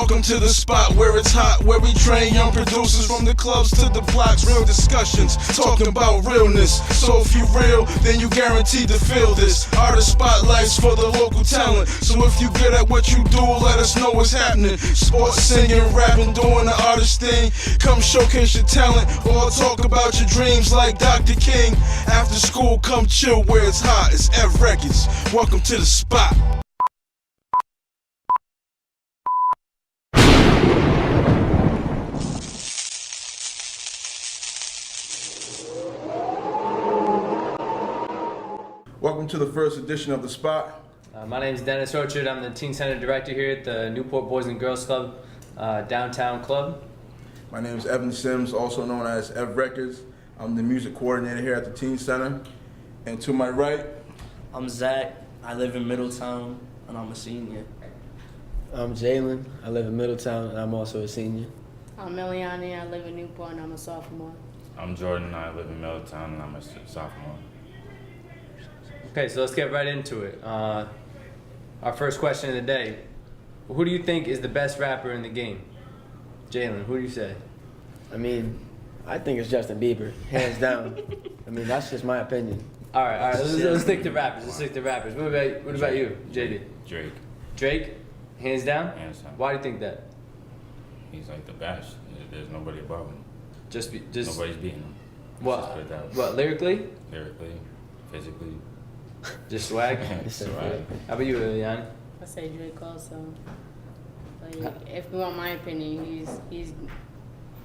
Welcome to the spot where it's hot, where we train young producers from the clubs to the blocks. Real discussions, talking about realness. So if you real, then you guaranteed to feel this. Artist spotlights for the local talent. So if you good at what you do, let us know what's happening. Sports, singing, rapping, doing the artist thing. Come showcase your talent or talk about your dreams like Dr. King. After school, come chill where it's hot. It's F Records. Welcome to the spot. Welcome to the first edition of The Spot. My name is Dennis Orchard. I'm the Teen Center Director here at the Newport Boys and Girls Club, Downtown Club. My name is Evan Sims, also known as F Records. I'm the music coordinator here at the Teen Center. And to my right, I'm Zach. I live in Middletown, and I'm a senior. I'm Jalen. I live in Middletown, and I'm also a senior. I'm Eliani. I live in Newport, and I'm a sophomore. I'm Jordan. I live in Middletown, and I'm a sophomore. Okay, so let's get right into it. Our first question of the day. Who do you think is the best rapper in the game? Jalen, who do you say? I mean, I think it's Justin Bieber, hands down. I mean, that's just my opinion. All right, let's stick to rappers. What about you, JD? Drake. Drake, hands down? Hands down. Why do you think that? He's like the best. There's nobody above him. Just Nobody's beating him. what, lyrically? Lyrically, physically. Just swag? It's right. How about you, Eliani? I say Drake also. Like, if you want my opinion, he's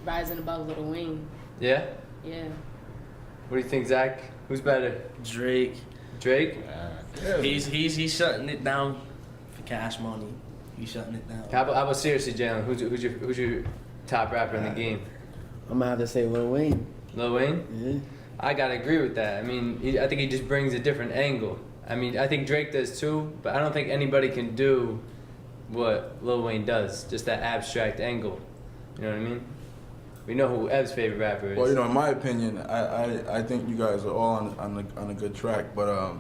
rising above Lil Wayne. Yeah? Yeah. What do you think, Zach? Who's better? Drake. Drake? He's shutting it down for Cash Money. He's shutting it down. How about seriously, Jalen? Who's your top rapper in the game? I'm gonna have to say Lil Wayne. Lil Wayne? Yeah. I gotta agree with that. I mean, I think he just brings a different angle. I mean, I think Drake does too, but I don't think anybody can do what Lil Wayne does. Just that abstract angle. You know what I mean? We know who Ev's favorite rapper is. well, in my opinion, I think you guys are all on a good track, but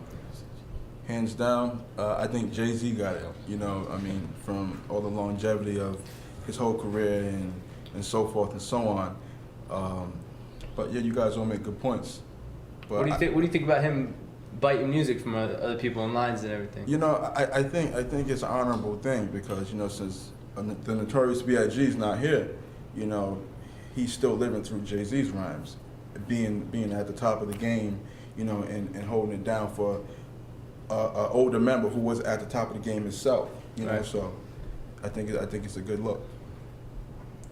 hands down, I think Jay-Z got it. I mean, from all the longevity of his whole career and so forth and so on. But yeah, you guys all make good points. But what do you think about him biting music from other people and lines and everything? I think it's an honorable thing because since the Notorious B.I.G. is not here, he's still living through Jay-Z's rhymes, being at the top of the game, and holding it down for an older member who was at the top of the game himself. Right. So I think it's a good look.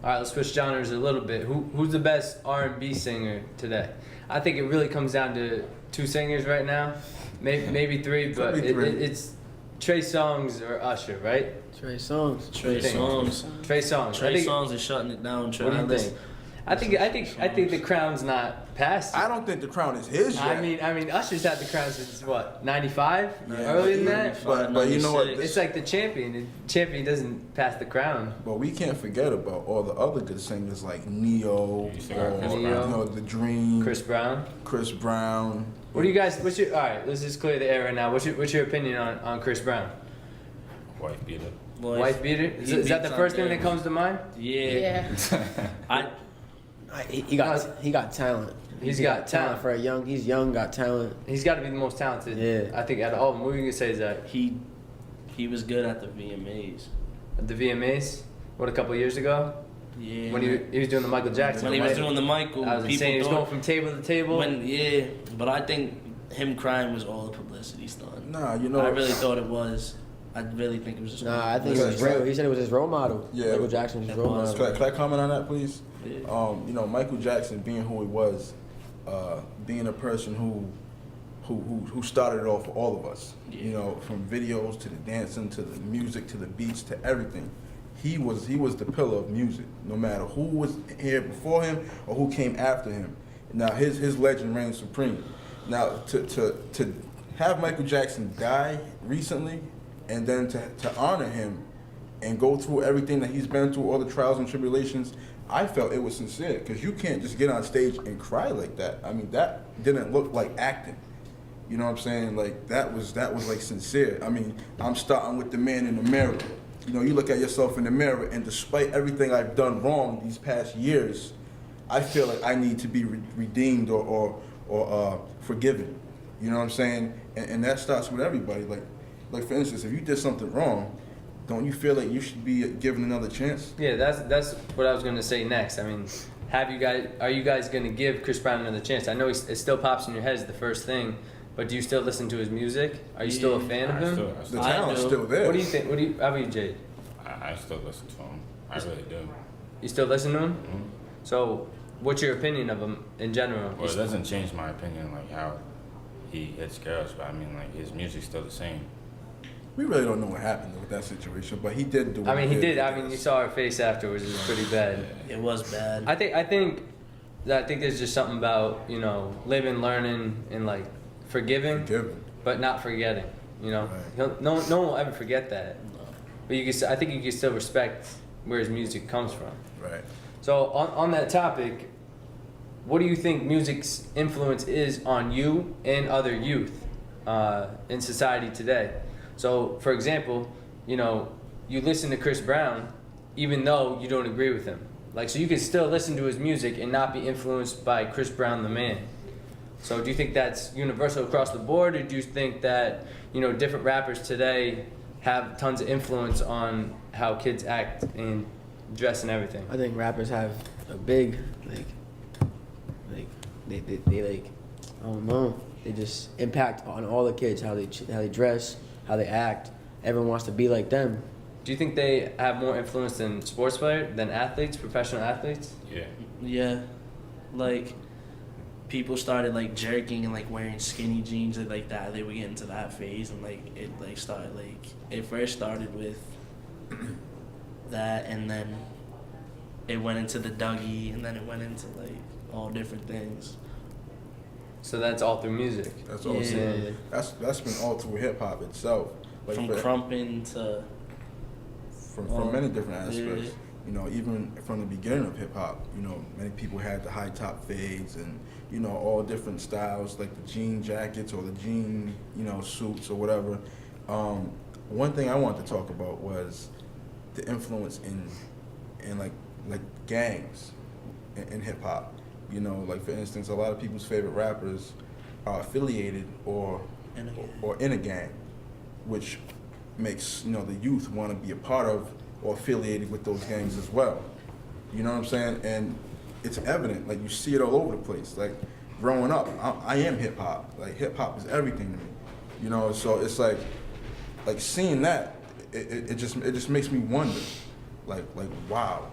All right, let's switch genres a little bit. Who's the best R&B singer today? I think it really comes down to two singers right now, maybe three, but it's Trey Songz or Usher, right? Trey Songz. Trey Songz. Trey Songz is shutting it down. What do you think? I think the crown's not passed. I don't think the crown is his yet. I mean, Usher's had the crown since what, 95? Yeah, Earlier than that? But you know what? It's like the champion. The champion doesn't pass the crown. But we can't forget about all the other good singers like Neo, or The Dream, Chris Brown. What do you guys? All right, let's just clear the air right now. What's your opinion on Chris Brown? Wife beater. Wife beater? Is that the first thing that comes to mind? Yeah. He got talent. He's got talent for he's young, got talent. He's got to be the most talented. Yeah. I think out of all of them. What were you gonna say, Zach? He was good at the VMAs. At the VMAs? What, a couple of years ago? Yeah. When he was doing the Michael Jackson. When he was doing the Michael, I was insane. He was going from table to table. But I think him crying was all the publicity stunt. Nah, I really thought it was. I really think it was just. Nah, I think it was real. He said it was his role model. Yeah. Michael Jackson was his role model. Can I comment on that, please? Yeah. Michael Jackson being who he was, being a person who started it all for all of us. Yeah. From videos to the dancing to the music to the beats to everything. He was the pillar of music. No matter who was here before him or who came after him. Now his legend reigns supreme. Now to have Michael Jackson die recently, and then to honor him and go through everything that he's been through, all the trials and tribulations, I felt it was sincere, because you can't just get on stage and cry like that. I mean, that didn't look like acting. You know what I'm saying? Like, that was like sincere. I mean, I'm starting with the man in the mirror. you know, you look at yourself in the mirror, and despite everything I've done wrong these past years, I feel like I need to be redeemed or forgiven. You know what I'm saying? And that starts with everybody. Like for instance, if you did something wrong, don't you feel like you should be given another chance? Yeah, that's what I was gonna say next. I mean, are you guys gonna give Chris Brown another chance? I know it still pops in your head as the first thing, but do you still listen to his music? Are you still a fan of him? The I talent's do. still there. What do you think? How about you, Jade? I still listen to him. I really do. You still listen to him? Mhm. So, what's your opinion of him in general? Well, it doesn't change my opinion, like how he hits girls, but I mean, like his music's still the same. We really don't know what happened with that situation, but he did do. What I mean, he did. I mean, you saw her face afterwards. It was pretty bad. It was bad. I think there's just something about, you know, living, learning, and like forgiving, Forgiven. but not forgetting. You know, Right. no one will ever forget that. But I think you can still respect where his music comes from. Right. So on that topic, what do you think music's influence is on you and other youth in society today? So, for example, you know, you listen to Chris Brown even though you don't agree with him. Like, so you can still listen to his music and not be influenced by Chris Brown the man. So do you think that's universal across the board, or do you think that, you know, different rappers today have tons of influence on how kids act and dress and everything? I think rappers have a big they like, I don't know, they just impact on all the kids, how they dress, how they act. Everyone wants to be like them. Do you think they have more influence than sports players, than athletes, professional athletes? Yeah. Yeah, like people started like jerking and like wearing skinny jeans and like that. They would get into that phase, and like it like started like it first started with that, and then it went into the Dougie, and then it went into like all different things. So that's all through music. That's all. Yeah. That's been all through hip hop itself. Like From for- crumping to from many different aspects. Yeah. You know, even from the beginning of hip hop, you know, many people had the high top fades and, you know, all different styles, like the jean jackets or the jean, you know, suits or whatever. One thing I wanted to talk about was the influence in like gangs in hip hop. You know, like for instance, a lot of people's favorite rappers are affiliated or in a gang, which makes, you know, the youth want to be a part of or affiliated with those gangs as well. You know what I'm saying? And it's evident, like you see it all over the place. Like growing up, I am hip hop. Like hip hop is everything to me. You know, so it's like seeing that, it just makes me wonder, like wow,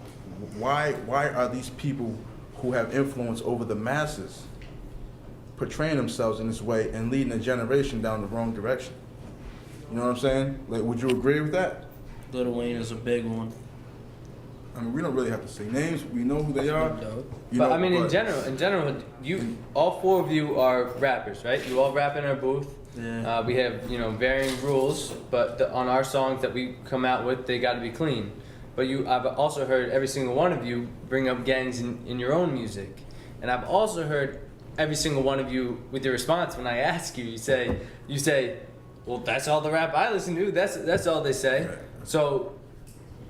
why are these people who have influence over the masses portraying themselves in this way and leading a generation down the wrong direction? You know what I'm saying? Like, would you agree with that? Lil Wayne is a big one. I mean, we don't really have to say names. We know who they are. You But know, I mean, in general, you all four of you are rappers, right? You all rap in our booth. Yeah. We have, you know, varying rules, but on our songs that we come out with, they got to be clean. But I've also heard every single one of you bring up gangs in your own music, and I've also heard every single one of you with your response when I ask you. You say, well, that's all the rap I listen to. That's all they say. Right. So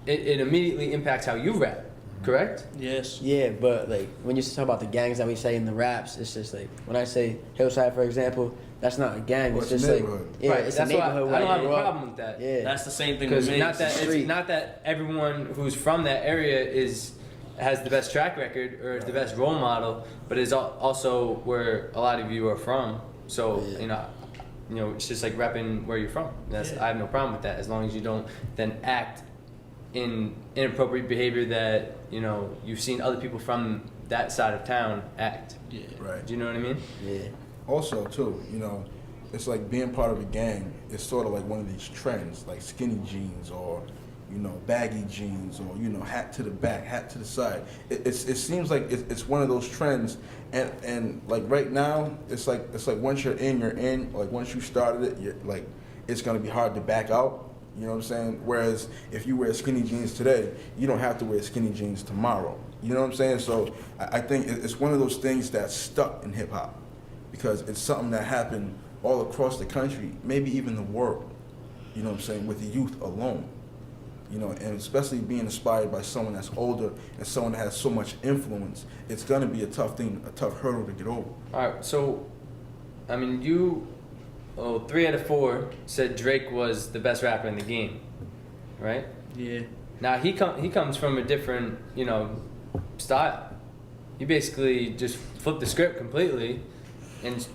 it immediately impacts how you rap, correct? Yes. Yeah, but like when you talk about the gangs that we say in the raps, it's just like when I say Hillside, for example, that's not a gang. Well, it's it's just a like neighborhood. yeah, Right, it's that's a why neighborhood I where don't have a grew up. problem with that. Yeah, That's the same thing Because with not that street. it's not that everyone who's from that area has the best track record or is the best role model, but it's also where a lot of you are from. So Yeah. you know, it's just like repping where you're from. Yeah. I have no problem with that as long as you don't then act in inappropriate behavior that, you know, you've seen other people from that side of town act. Yeah. Right. Do you know what I mean? Yeah, Also, too, you know, it's like being part of a gang is sort of like one of these trends, like skinny jeans or, you know, baggy jeans or, you know, hat to the back, hat to the side. It seems like it's one of those trends, and like right now, it's like once you're in. Like once you started it, you're like, it's gonna be hard to back out. You know what I'm saying? Whereas if you wear skinny jeans today, you don't have to wear skinny jeans tomorrow. You know what I'm saying? So I think it's one of those things that's stuck in hip hop because it's something that happened all across the country, maybe even the world. You know what I'm saying? With the youth alone. You know, and especially being inspired by someone that's older and someone that has so much influence, it's gonna be a tough hurdle to get over. All right, so, I mean, 3 out of 4 said Drake was the best rapper in the game, right? Yeah. Now he comes from a different, style. He basically just flipped the script completely and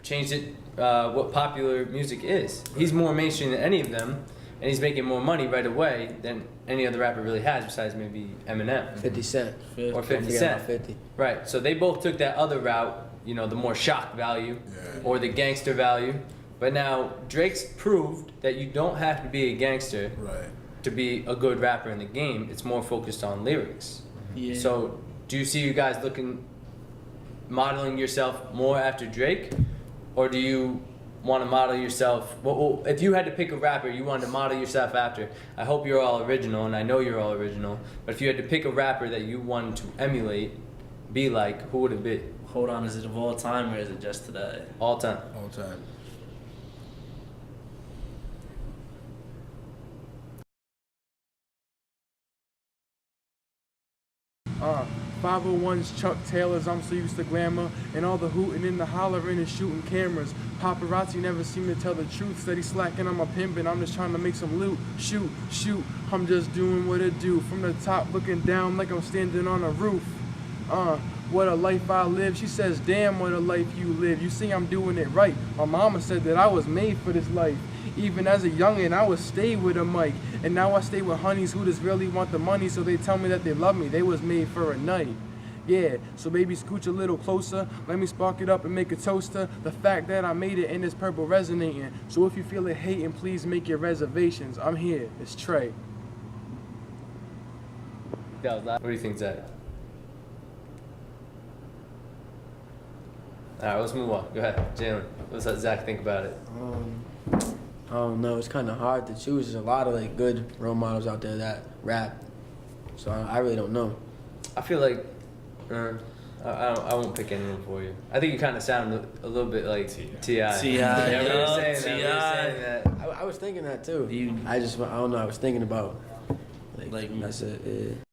changed it what popular music is. He's more mainstream than any of them, and he's making more money right away than any other rapper really has, besides maybe Eminem 50 Cent. or 50 Don't forget Cent. about 50. Right. So they both took that other route, the more shock value or the gangster value. But now Drake's proved that you don't have to be a gangster Right. to be a good rapper in the game. It's more focused on lyrics. Yeah. So do you see you guys modeling yourself more after Drake, or do you want to model yourself? Well, if you had to pick a rapper you wanted to model yourself after, I hope you're all original, and I know you're all original. But if you had to pick a rapper that you wanted to emulate, be like, who would it be? Hold on, is it of all time or is it just today? All time. All time. Uh, 501's Chuck Taylors, I'm so used to glamour, and all the hooting and the hollering and shooting cameras. Paparazzi never seem to tell the truth, steady slacking on my pimpin', I'm just trying to make some loot. Shoot, I'm just doing what I do, from the top looking down like I'm standing on a roof. What a life I live. She says, damn, what a life you live. You see I'm doing it right. My mama said that I was made for this life. Even as a youngin', I would stay with a mic. And now I stay with honeys who just really want the money, so they tell me that they love me. They was made for a night. Yeah, so baby, scooch a little closer. Let me spark it up and make a toaster. The fact that I made it in this purple resonating. So if you feel it hating, please make your reservations. I'm here. It's Trey. What do you think, Zach? All right, let's move on. Go ahead, Jalen. Let's let Zach think about it. I don't know. It's kind of hard to choose. There's a lot of good role models out there that rap. So I really don't know. I feel like I won't pick anyone for you. I think you kind of sound a little bit like T.I. T.I., Yeah, we were yeah, saying that. We were T.I. saying that. I was thinking that too. You- I don't know. I was thinking about Like- that's it. Yeah.